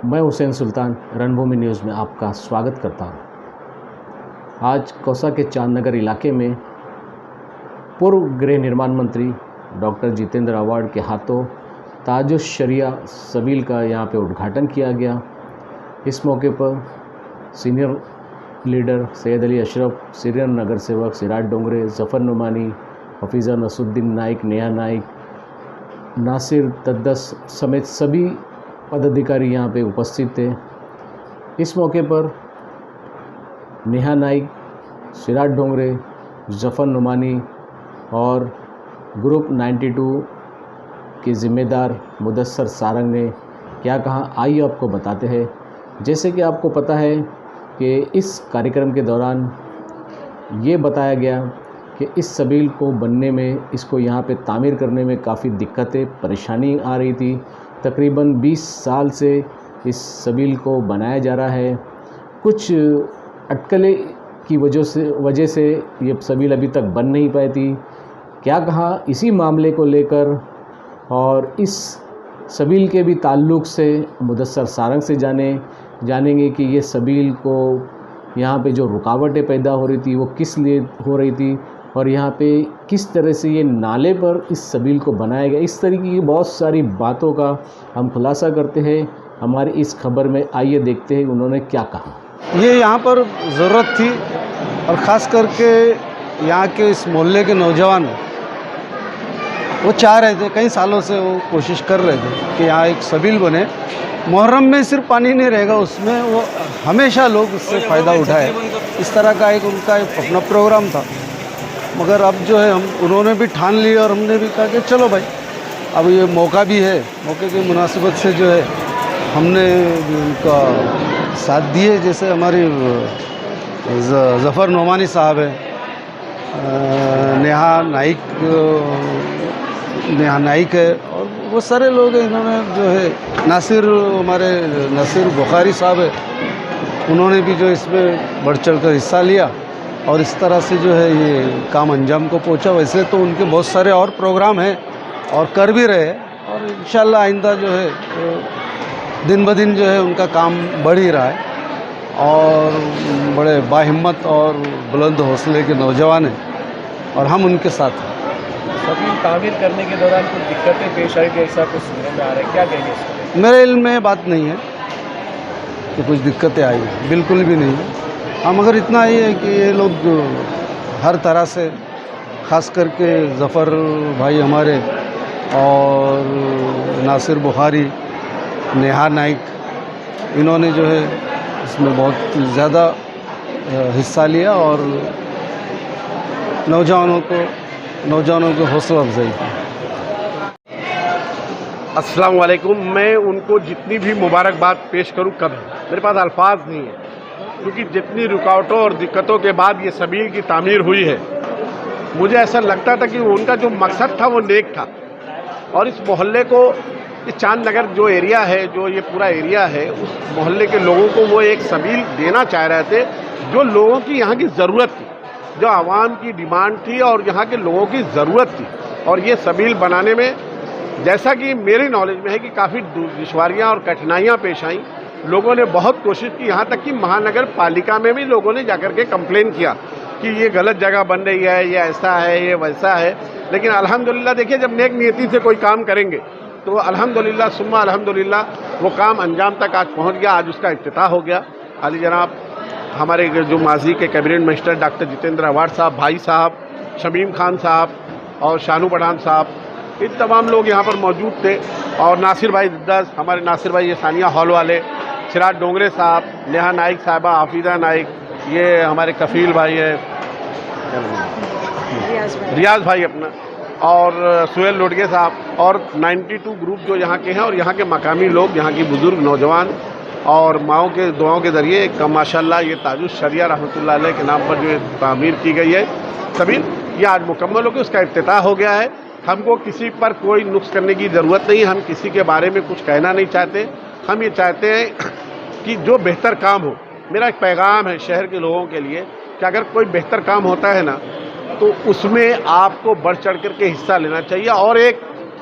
मैं हुसैन सुल्तान रणभूमि न्यूज़ में आपका स्वागत करता हूं। आज कौसा के चांदनगर इलाके में पूर्व गृह निर्माण मंत्री डॉक्टर जितेंद्र अवार्ड के हाथों ताजुश शरिया सबील का यहां पे उद्घाटन किया गया। इस मौके पर senior leader Syed Ali Ashraf, senior नगर सेवक सिराज डोंगरे, जफ़र नुमानी, हफीज़ा नसुद्दीन नाइक, नेहा नाइक, नासिर तद्दस समेत सभी पदाधिकारी यहाँ पे उपस्थित थे। इस मौके पर नेहा नाइक, सिराज डोंगरे, जफ़र नुमानी और ग्रुप 92 के ज़िम्मेदार मुदस्सर सारंग ने क्या कहा, आइए आपको बताते हैं। जैसे कि आपको पता है कि इस कार्यक्रम के दौरान ये बताया गया कि इस सबील को बनने में, इसको यहाँ पे तामीर करने में काफ़ी दिक्कतें परेशानी आ रही थी। तकरीबन 20 साल से इस सबील को बनाया जा रहा है। कुछ अटकलें की वजह से ये सबील अभी तक बन नहीं पाई थी। क्या कहा इसी मामले को लेकर और इस सबील के भी ताल्लुक़ से मुदस्सर सारंग से जानेंगे कि ये सबील को यहाँ पे जो रुकावटें पैदा हो रही थी वो किस लिए हो रही थी और यहाँ पे किस तरह से ये नाले पर इस सबील को बनाया गया। इस तरीके की बहुत सारी बातों का हम खुलासा करते हैं हमारी इस खबर में। आइए देखते हैं उन्होंने क्या कहा। ये यहाँ पर ज़रूरत थी और ख़ास करके यहाँ के इस मोहल्ले के नौजवान वो चाह रहे थे, कई सालों से वो कोशिश कर रहे थे कि यहाँ एक सबील बने। मुहर्रम में सिर्फ पानी नहीं रहेगा, उसमें वो हमेशा लोग उससे फ़ायदा उठाए, इस तरह का एक उनका अपना प्रोग्राम था। मगर अब जो है उन्होंने भी ठान लिया और हमने भी कहा कि चलो भाई, अब ये मौका भी है, मौके की मुनासिबत से जो है हमने भी उनका साथ दिए। जैसे हमारी जफ़र नुमानी साहब है, नेहा नाइक है और वो सारे लोग हैं। इन्होंने जो है हमारे नासिर बुखारी साहब है, उन्होंने भी जो इसमें बढ़ चढ़ कर हिस्सा लिया और इस तरह से जो है ये काम अंजाम को पहुंचा। वैसे तो उनके बहुत सारे और प्रोग्राम हैं और कर भी रहे हैं और इंशाल्लाह आइंदा जो है दिन ब दिन जो है उनका काम बढ़ ही रहा है और बड़े बाहिम्मत और बुलंद हौसले के नौजवान हैं और हम उनके साथ हैं। सबील तामीर करने के दौरान कुछ दिक्कतें पेश आई जैसा कुछ सुनने में आ रहा है, क्या कहेंगे इसमें? मेरे इल्म में बात नहीं है कि कुछ दिक्कतें आई हैं, बिल्कुल भी नहीं है। हाँ, मगर इतना ही है कि ये लोग हर तरह से, ख़ास करके जफ़र भाई हमारे और नासिर बुखारी, नेहा नाइक, इन्होंने जो है इसमें बहुत ज़्यादा हिस्सा लिया और नौजवानों को हौसला अफजाई की। अस्सलाम वालेकुम। मैं उनको जितनी भी मुबारकबाद पेश करूं कम है, मेरे पास अल्फाज नहीं है, क्योंकि जितनी रुकावटों और दिक्कतों के बाद ये सबील की तामीर हुई है, मुझे ऐसा लगता था कि उनका जो मकसद था वो नेक था और इस मोहल्ले को, इस चांदनगर जो एरिया है, जो ये पूरा एरिया है, उस मोहल्ले के लोगों को वो एक सबील देना चाह रहे थे जो लोगों की यहाँ की ज़रूरत थी, जो आवाम की डिमांड थी और यहाँ के लोगों की ज़रूरत थी। और ये सबील बनाने में, जैसा कि मेरे नॉलेज में है, कि काफ़ी दुश्वारियाँ और कठिनाइयाँ पेश आईं। लोगों ने बहुत कोशिश की, यहाँ तक कि महानगर पालिका में भी लोगों ने जाकर के कंप्लेन किया कि ये गलत जगह बन रही है, ये ऐसा है, ये वैसा है। लेकिन अल्हम्दुलिल्लाह देखिए, जब नेक नियति से कोई काम करेंगे तो अल्हम्दुलिल्लाह सुम्मा अल्हम्दुलिल्लाह वो काम अंजाम तक आज पहुँच गया। आज उसका इफ्तिताह हो गया। अली जनाब हमारे जो माजी के cabinet minister doctor Jitendra award साहब, भाई साहब, शमीम खान साहब और शानू पठान साहब, इन तमाम लोग यहाँ पर मौजूद थे। और नासिर भाई दद्दस, हमारे नासिर भाई ये सानिया हॉल वाले, सिराज डोंगरे साहब, नेहा नाइक साहिबा, हाफिज़ा नाइक, ये हमारे कफील भाई है, रियाज भाई अपना, और सुहेल लोडगे साहब और 92 ग्रुप जो यहाँ के हैं और यहाँ के मकामी लोग, यहाँ की बुज़ुर्ग नौजवान और माओं के दुआओं के ज़रिए एक माशाल्लाह ये ताजुश शरिया रहमतुल्लाह अलैह के नाम पर जो तामीर की गई है सबील, ये आज मुकम्मल हो गई, उसका इफ्तिताह हो गया है। हमको किसी पर कोई नुक्स करने की ज़रूरत नहीं, हम किसी के बारे में कुछ कहना नहीं चाहते। हम ये चाहते हैं कि जो बेहतर काम हो, मेरा एक पैगाम है शहर के लोगों के लिए कि अगर कोई बेहतर काम होता है ना, तो उसमें आपको बढ़ चढ़ कर के हिस्सा लेना चाहिए। और एक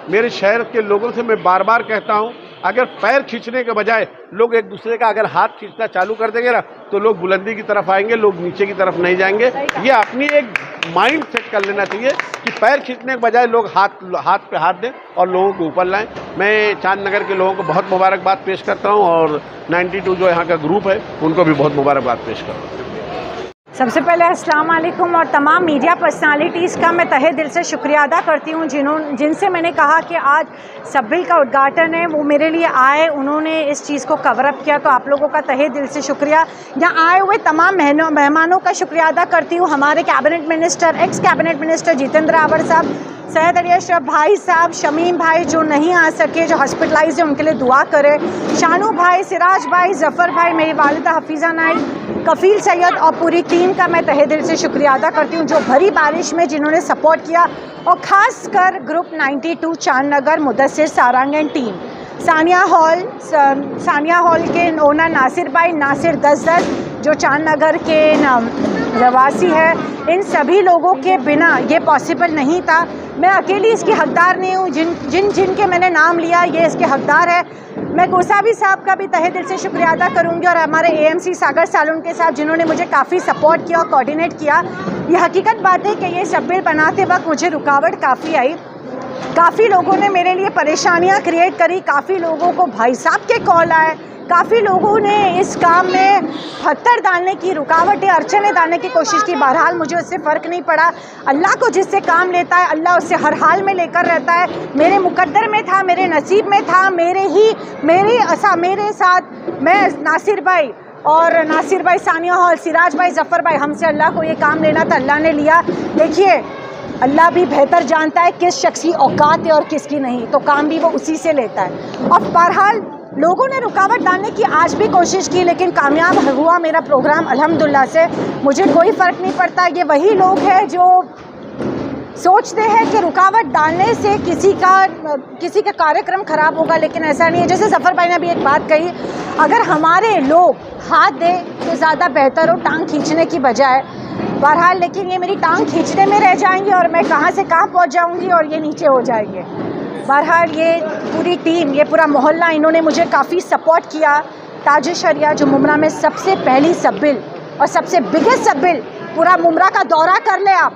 मेरे शहर के लोगों से मैं बार बार कहता हूँ अगर पैर खींचने के बजाय लोग एक दूसरे का अगर हाथ खींचना चालू कर देंगे ना, तो लोग बुलंदी की तरफ आएंगे, लोग नीचे की तरफ नहीं जाएंगे। ये अपनी एक माइंड सेट कर लेना चाहिए कि पैर खींचने के बजाय लोग हाथ पे हाथ दें और लोगों को ऊपर लाएं। मैं चांदनगर के लोगों को बहुत मुबारकबाद पेश करता हूं और 92 जो यहाँ का ग्रुप है उनको भी बहुत मुबारकबाद पेश करता हूँ। सबसे पहले अस्सलाम वालेकुम और तमाम मीडिया पर्सनालिटीज़ का मैं तहे दिल से शुक्रिया अदा करती हूँ जिनसे मैंने कहा कि आज सबबिल का उद्घाटन है, वो मेरे लिए आए, उन्होंने इस चीज़ को कवर अप किया। तो आप लोगों का तहे दिल से शुक्रिया। यहाँ आए हुए तमाम मेहमानों का शुक्रिया अदा करती हूँ। हमारे cabinet minister, ex cabinet minister Jitendra Rawad साहब, सैयद अली अशरफ भाई साहब, शमीम भाई जो नहीं आ सके, जो हॉस्पिटलाइज है, उनके लिए दुआ करें, शानू भाई, सिराज भाई, जफ़र भाई, मेरी वालिदा हफीज़ा नाइक, कफ़ील सैयद और पूरी टीम का मैं तहे दिल से शुक्रिया अदा करती हूँ जो भरी बारिश में जिन्होंने सपोर्ट किया, और ख़ास कर group 92 Chandnagar, Mudassir Sarang and team, Sania hall के ओनर नासिर भाई, नासिर 10 जो चांदनगर के रवासी है, इन सभी लोगों के बिना ये पॉसिबल नहीं था। मैं अकेली इसकी हकदार नहीं हूँ, जिनके मैंने नाम लिया ये इसके हकदार है। मैं गोसावी साहब का भी तहे दिल से शुक्रिया अदा करूँगी और हमारे AMC सागर सालून के साथ जिन्होंने मुझे काफ़ी सपोर्ट किया और कोऑर्डिनेट किया। ये हकीकत बात है कि ये सबबिल बनाते वक्त मुझे रुकावट काफ़ी आई, काफ़ी लोगों ने मेरे लिए परेशानियाँ क्रिएट करी, काफ़ी लोगों को भाई साहब के कॉल आए, काफ़ी लोगों ने इस काम में पत्थर डालने की, रुकावटें, अड़चनें डालने की कोशिश की। बहरहाल मुझे उससे फ़र्क नहीं पड़ा। अल्लाह को जिससे काम लेता है अल्लाह उससे हर हाल में लेकर रहता है। मेरे मुकद्दर में था, मेरे नसीब में था, मेरे साथ मैं नासिर भाई, सानिया हॉल, सिराज भाई, जफ़र भाई, हमसे अल्लाह को ये काम लेना था, अल्लाह ने लिया। देखिए अल्लाह भी बेहतर जानता है किस शख्स की औकात है और किसकी नहीं, तो काम भी वो उसी से लेता है। और बहरहाल लोगों ने रुकावट डालने की आज भी कोशिश की, लेकिन कामयाब हुआ मेरा प्रोग्राम अल्हम्दुलिल्लाह से। मुझे कोई फ़र्क नहीं पड़ता। ये वही लोग हैं जो सोचते हैं कि रुकावट डालने से किसी का कार्यक्रम ख़राब होगा, लेकिन ऐसा नहीं है। जैसे जफ़र भाई ने भी एक बात कही, अगर हमारे लोग हाथ दें तो ज़्यादा बेहतर हो, टांग खींचने की बजाय। बहरहाल लेकिन ये मेरी टांग खींचने में रह जाएंगे और मैं कहाँ से कहाँ पहुँच जाऊँगी और ये नीचे हो जाएंगे। बहरहाल ये पूरी टीम, ये पूरा मोहल्ला, इन्होंने मुझे काफ़ी सपोर्ट किया। ताज शरिया जो मुमरा में सबसे पहली सबबिल और सबसे बिगेस्ट सबबिल, पूरा मुमरा का दौरा कर ले आप,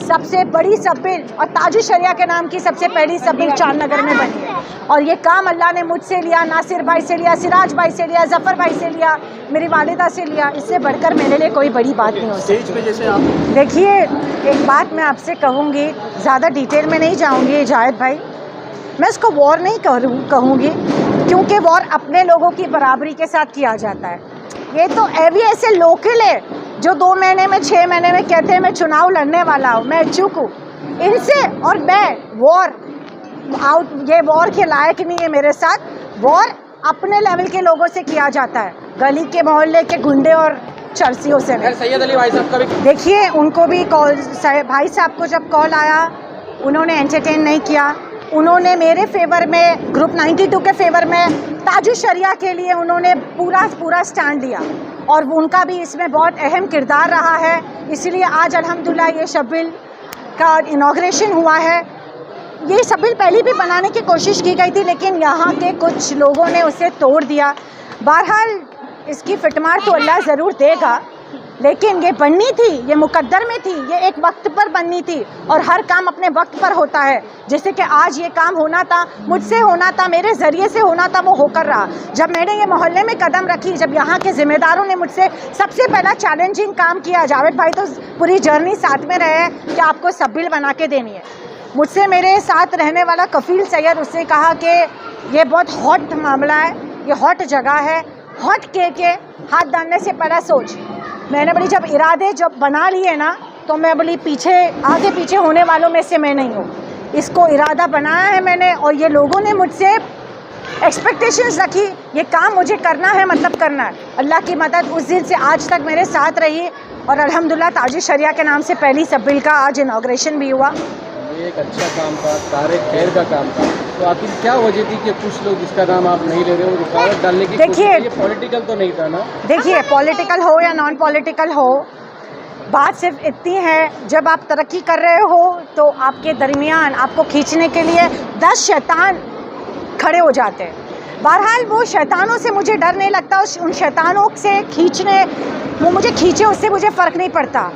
सबसे बड़ी सबबिल और ताज शरिया के नाम की सबसे पहली सबबिल चांदनगर में बनी है। और ये काम अल्लाह ने मुझसे लिया, नासिर भाई से लिया, सिराज भाई से लिया, जफ़र भाई से लिया, मेरी वालिदा से लिया। इससे बढ़कर मेरे लिए कोई बड़ी बात नहीं हो सकती। जैसे आप देखिए एक बात मैं आपसे कहूँगी, ज़्यादा डिटेल में नहीं जाऊँगी जायद भाई, मैं इसको वॉर नहीं कहूँगी क्योंकि वॉर अपने लोगों की बराबरी के साथ किया जाता है। ये तो ऐसे लोकल है जो 2 महीने में 6 महीने में कहते हैं मैं चुनाव लड़ने वाला हूँ, मैं इच्छुक हूँ इनसे, और मैं ये वॉर के लायक नहीं है मेरे साथ। वॉर अपने लेवल के लोगों से किया जाता है, गली के मोहल्ले के गुंडे और चरसियों से नहीं। सैयद अली भाई साहब का भी देखिए उनको भी कॉल, भाई साहब को जब कॉल आया उन्होंने एंटरटेन नहीं किया। उन्होंने मेरे फेवर में, ग्रुप 92 के फेवर में, ताज शरिया के लिए उन्होंने पूरा स्टैंड लिया और उनका भी इसमें बहुत अहम किरदार रहा है। इसलिए आज अल्हम्दुलिल्लाह ये सबबिल का इनॉग्रेशन हुआ है। ये सबबिल पहले भी बनाने की कोशिश की गई थी, लेकिन यहाँ के कुछ लोगों ने उसे तोड़ दिया। बहरहाल इसकी फिटमार तो अल्लाह ज़रूर देगा, लेकिन ये बननी थी, ये मुकद्दर में थी, ये एक वक्त पर बननी थी और हर काम अपने वक्त पर होता है। जैसे कि आज ये काम होना था, मुझसे होना था, मेरे ज़रिए से होना था, वो होकर रहा। जब मैंने ये मोहल्ले में कदम रखी, जब यहाँ के ज़िम्मेदारों ने मुझसे सबसे पहला चैलेंजिंग काम किया, जावेद भाई तो पूरी जर्नी साथ में रहे कि आपको सबबिल बना के देनी है। मुझसे मेरे साथ रहने वाला कफ़ील सैयद, उससे कहा कि ये बहुत हॉट मामला है, ये हॉट जगह है, हॉट के हाथ डालने से पहला सोच। मैंने बोली जब इरादे जब बना लिए ना, तो मैं बोली आगे पीछे होने वालों में से मैं नहीं हूँ। इसको इरादा बनाया है मैंने और ये लोगों ने मुझसे एक्सपेक्टेशंस रखी, ये काम मुझे करना है, मतलब करना है। अल्लाह की मदद उस दिन से आज तक मेरे साथ रही और अल्हम्दुलिल्लाह ताज शरिया के नाम से पहली सबबिल का आज इनॉग्रेशन भी हुआ। ये एक अच्छा काम था, सारे खैर का काम था, तो आखिर क्या वजह थी कि कुछ लोग जिसका नाम आप नहीं ले रहे हो, रुकावट डालने की कोशिश? ये पॉलिटिकल तो नहीं था ना? देखिए पॉलिटिकल हो या नॉन पॉलिटिकल हो, बात सिर्फ इतनी है, जब आप तरक्की कर रहे हो तो आपके दरमियान आपको खींचने के लिए 10 शैतान खड़े हो जाते हैं। बहरहाल वो शैतानों से मुझे डर नहीं लगता, उन शैतानों से खींचने, वो मुझे खींचे उससे मुझे फ़र्क नहीं पड़ता।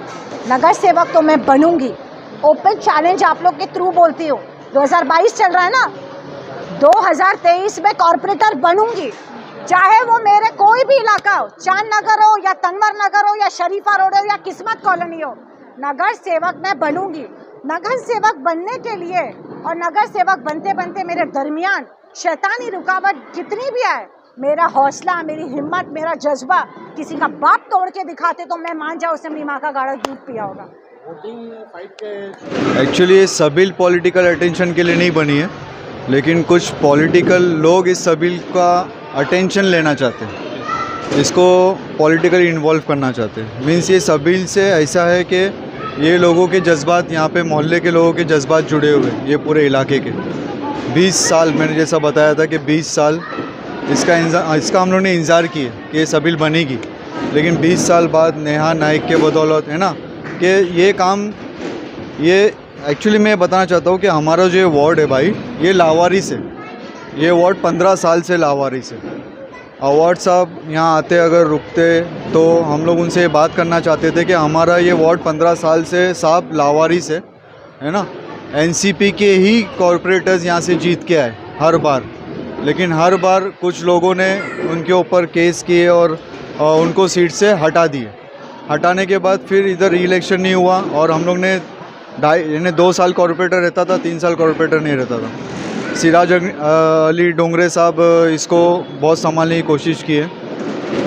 नगर सेवक तो मैं बनूंगी। ओपन चैलेंज आप लोग के थ्रू बोलती हूँ। 2022 चल रहा है ना, 2023 में कॉर्पोरेटर बनूंगी, चाहे वो मेरे कोई भी इलाका हो, चांद नगर हो या तनवर नगर हो या शरीफा रोड हो या किस्मत कॉलोनी हो, नगर सेवक मैं बनूंगी। नगर सेवक बनने के लिए और नगर सेवक बनते बनते मेरे दरमियान शैतानी रुकावट जितनी भी आए, मेरा हौसला, मेरी हिम्मत, मेरा जज्बा किसी का बाप तोड़ के दिखाते तो मैं मान जाऊँ उसने अपनी माँ का गाढ़ा दूध पिया होगा। एक्चुअली ये सब पॉलिटिकल अटेंशन के लिए नहीं बनी है, लेकिन कुछ पॉलिटिकल लोग इस सब का अटेंशन लेना चाहते हैं, इसको पॉलिटिकली इन्वॉल्व करना चाहते हैं। मीन्स ये सब से ऐसा है कि ये लोगों के जज्बात, यहाँ पे मोहल्ले के लोगों के जज्बात जुड़े हुए, ये पूरे इलाके के 20 साल, मैंने जैसा बताया था कि 20 साल इसका हम लोगों ने इंतज़ार किए कि ये सबिल बनेगी, लेकिन 20 साल बाद नेहा नाइक के बदौलत, है ना, कि ये काम, ये एक्चुअली मैं बताना चाहता हूँ कि हमारा जो ये वार्ड है भाई, ये लावारिस है। ये वार्ड 15 साल से लावारिस है। अवार्ड साहब यहाँ आते अगर रुकते तो हम लोग उनसे बात करना चाहते थे कि हमारा ये वार्ड 15 साल से साहब लावारिस है ना। एनसीपी के ही कॉरपोरेटर्स यहाँ से जीत के आए हर बार, लेकिन हर बार कुछ लोगों ने उनके ऊपर केस किए और उनको सीट से हटा दिए। हटाने के बाद फिर इधर री इलेक्शन नहीं हुआ और हम लोग ने 2 साल कॉरपोरेटर रहता था, 3 साल कॉरपोरेटर नहीं रहता था। सिराज अली डोंगरे साहब इसको बहुत संभालने की कोशिश की है,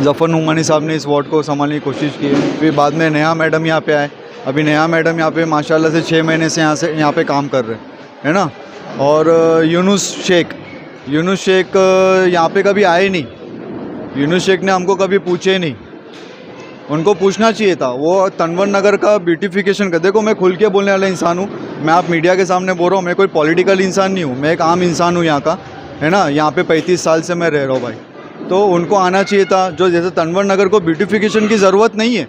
जफ़र नुमानी साहब ने इस वार्ड को संभालने की कोशिश की है। फिर बाद में नया मैडम यहाँ पे आए, अभी नया मैडम यहाँ पे माशाल्लाह से 6 महीने से यहाँ पे काम कर रहे हैं, है ना। और यूनुस शेख यहाँ पे कभी आए नहीं, यूनुस शेख ने हमको कभी पूछे नहीं, उनको पूछना चाहिए था। वो तनवर नगर का ब्यूटिफिकेशन कर, देखो मैं खुल के बोलने वाला इंसान हूँ, मैं आप मीडिया के सामने बोल रहा हूँ, मैं कोई पॉलिटिकल इंसान नहीं हूँ, मैं एक आम इंसान हूँ यहाँ का, है ना। यहाँ पे 35 साल से मैं रह रहा हूँ भाई, तो उनको आना चाहिए था। जो जैसे तनवर नगर को ब्यूटिफिकेशन की ज़रूरत नहीं है।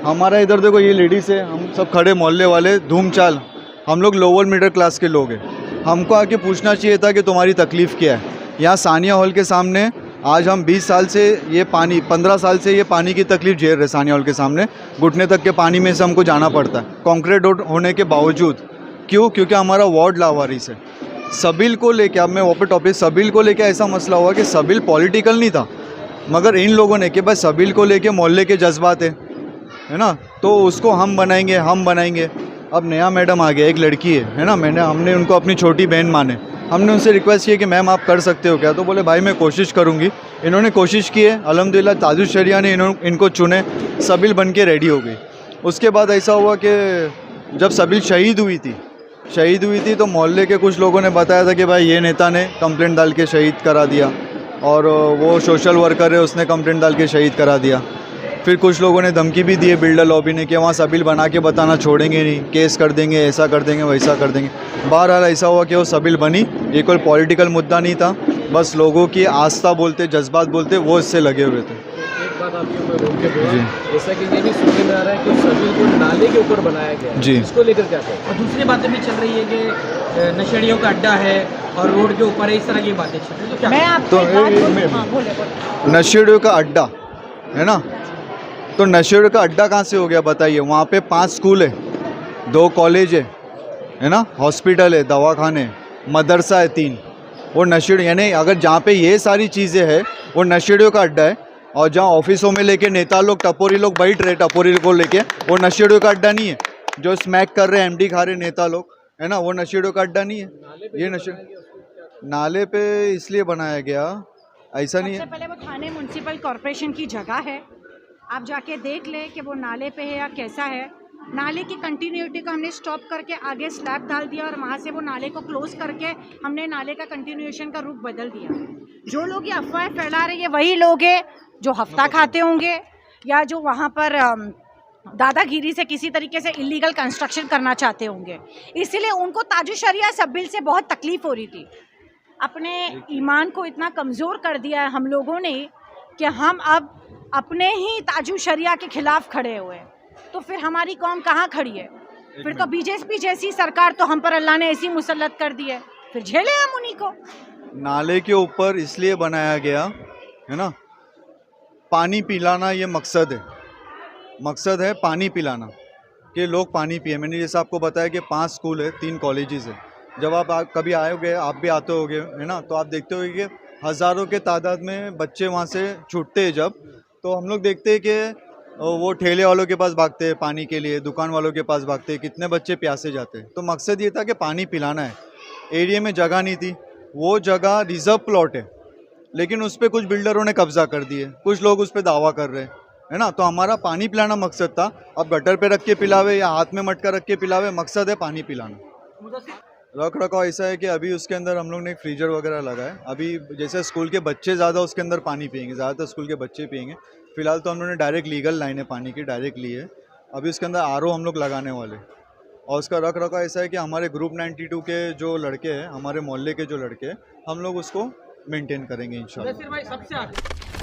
हमारा इधर देखो ये लेडीज़ है, हम सब खड़े मोहल्ले वाले धूम चाल, हम लोग लोअर मिडिल क्लास के लोग हैं, हमको आके पूछना चाहिए था कि तुम्हारी तकलीफ़ क्या है। यहाँ सानिया हॉल के सामने आज हम 20 साल से ये पानी, 15 साल से ये पानी की तकलीफ़ झेल रहे। सानिया हॉल के सामने घुटने तक के पानी में से हमको जाना पड़ता है, कंक्रीट रोड होने के बावजूद। क्यों? क्योंकि हमारा वार्ड लावारिस है। सबिल को लेके, अब मैं वो पे टॉपिक, सबिल को लेके ऐसा मसला हुआ कि सबिल पॉलिटिकल नहीं था, मगर इन लोगों ने कि बस सबिल को लेके मोहल्ले के जज्बात है ना, तो उसको हम बनाएंगे। अब नया मैडम आ गया, एक लड़की है ना, हमने उनको अपनी छोटी बहन माने, हमने उनसे रिक्वेस्ट किया कि मैम आप कर सकते हो क्या, तो बोले भाई मैं कोशिश करूँगी। इन्होंने कोशिश की है, अल्हम्दुलिल्लाह ताजुल शरिया ने इनको चुने, सबिल बन के रेडी हो गई। उसके बाद ऐसा हुआ कि जब सबिल शहीद हुई थी तो मोहल्ले के कुछ लोगों ने बताया था कि भाई ये नेता ने कंप्लेंट डाल के शहीद करा दिया, और वो सोशल वर्कर है उसने कंप्लेंट डाल के शहीद करा दिया। फिर कुछ लोगों ने धमकी भी दी है बिल्डर लॉबी ने कि वहाँ सबिल बना के बताना छोड़ेंगे नहीं, केस कर देंगे, ऐसा कर देंगे, वैसा कर देंगे। बहरहाल ऐसा हुआ कि वो सबिल बनी, ये कोई पॉलिटिकल मुद्दा नहीं था, बस लोगों की आस्था बोलते, जज्बात बोलते, वो इससे लगे हुए थे। एक बात आपके ऊपर रोक के बोला, जैसा कि ये भी सुनने में आ रहा है कि सबिल को नाले के ऊपर बनाया गया है, जी, इसको लेकर क्या कहें। और दूसरी बातें भी चल रही है कि नशेड़ियों का अड्डा है और रोड के ऊपर है, इस तरह की बातें चल रही है, तो क्या मैं आपको नशेड़ियों का अड्डा है ना, तो नशेड़ियों का अड्डा कहाँ से हो गया बताइए। वहाँ पे 5 स्कूल है, 2 कॉलेज है ना, हॉस्पिटल है, दवाखाने, मदरसा है 3, वो नशेड़ी, यानी अगर जहाँ पे ये सारी चीज़ें हैं वो नशेड़ियों का अड्डा है। और जहाँ ऑफिसों में लेके नेता लोग, टपोरी लोग बैठ रहे, टपोरी को लेके, वो नशेड़ियों का अड्डा नहीं है। जो स्मैक कर रहे हैं, एमडी खा रहे नेता लोग, है ना, वो नशेड़ियों का अड्डा नहीं है। ये नाले पे इसलिए बनाया गया, ऐसा नहीं है। सबसे पहले वो थाने म्यूनसिपल कॉरपोरेशन की जगह है, आप जाके देख लें कि वो नाले पे है या कैसा है। नाले की कंटिन्यूटी को हमने स्टॉप करके आगे स्लैब डाल दिया और वहाँ से वो नाले को क्लोज करके हमने नाले का कंटिन्यूएशन का रूप बदल दिया। जो लोग ये अफवाहें फैला रहे हैं वही लोग हैं जो हफ्ता खाते होंगे या जो वहाँ पर दादागिरी से किसी तरीके से इलीगल कंस्ट्रक्शन करना चाहते होंगे, इसीलिए उनको ताजु शरिया सबिल से बहुत तकलीफ़ हो रही थी। अपने ईमान को इतना कमज़ोर कर दिया है हम लोगों ने कि हम अब अपने ही ताजु शरिया के खिलाफ खड़े हुए हैं, तो फिर हमारी कौम कहाँ खड़ी है? फिर तो बीजेपी जैसी सरकार तो हम पर अल्लाह ने ऐसी मुसल्लत कर दी है फिर झेले हम उन्हीं को। नाले के ऊपर इसलिए बनाया गया है ना, पानी पिलाना ये मकसद है पानी पिलाना, कि लोग पानी पिए। मैंने जैसे आपको बताया कि 5 स्कूल है, 3 कॉलेजेस है। जब आप कभी आओगे, आप भी आते होगे है ना, तो आप देखते होगे कि हज़ारों के तादाद में बच्चे वहाँ से छूटते हैं जब, तो हम लोग देखते हैं कि वो ठेले वालों के पास भागते हैं पानी के लिए, दुकान वालों के पास भागते हैं, कितने बच्चे प्यासे जाते हैं। तो मकसद ये था कि पानी पिलाना है। एरिया में जगह नहीं थी, वो जगह रिजर्व प्लॉट है, लेकिन उस पर कुछ बिल्डरों ने कब्जा कर दिए, कुछ लोग उस पर दावा कर रहे हैं है ना। तो हमारा पानी पिलाना मकसद था। अब गटर पे रख के पिलावे या हाथ में मटका रख के पिलावे, मकसद है पानी पिलाना। रख रखाव ऐसा है कि अभी उसके अंदर हम लोग ने एक फ्रीजर वगैरह लगा है। अभी जैसे स्कूल के बच्चे ज़्यादा उसके अंदर पानी पियेंगे, ज़्यादातर स्कूल के बच्चे पियेंगे। फिलहाल तो हम लोगों ने डायरेक्ट लीगल लाइन है पानी की, डायरेक्ट ली है। अभी उसके अंदर आरओ हम लोग लगाने वाले, और उसका रख रखाव ऐसा है कि हमारे ग्रुप 92 के जो लड़के हैं, हमारे मोहल्ले के जो लड़के हैं, हम लोग उसको मेंटेन करेंगे इंशाल्लाह। भाई सबसे आगे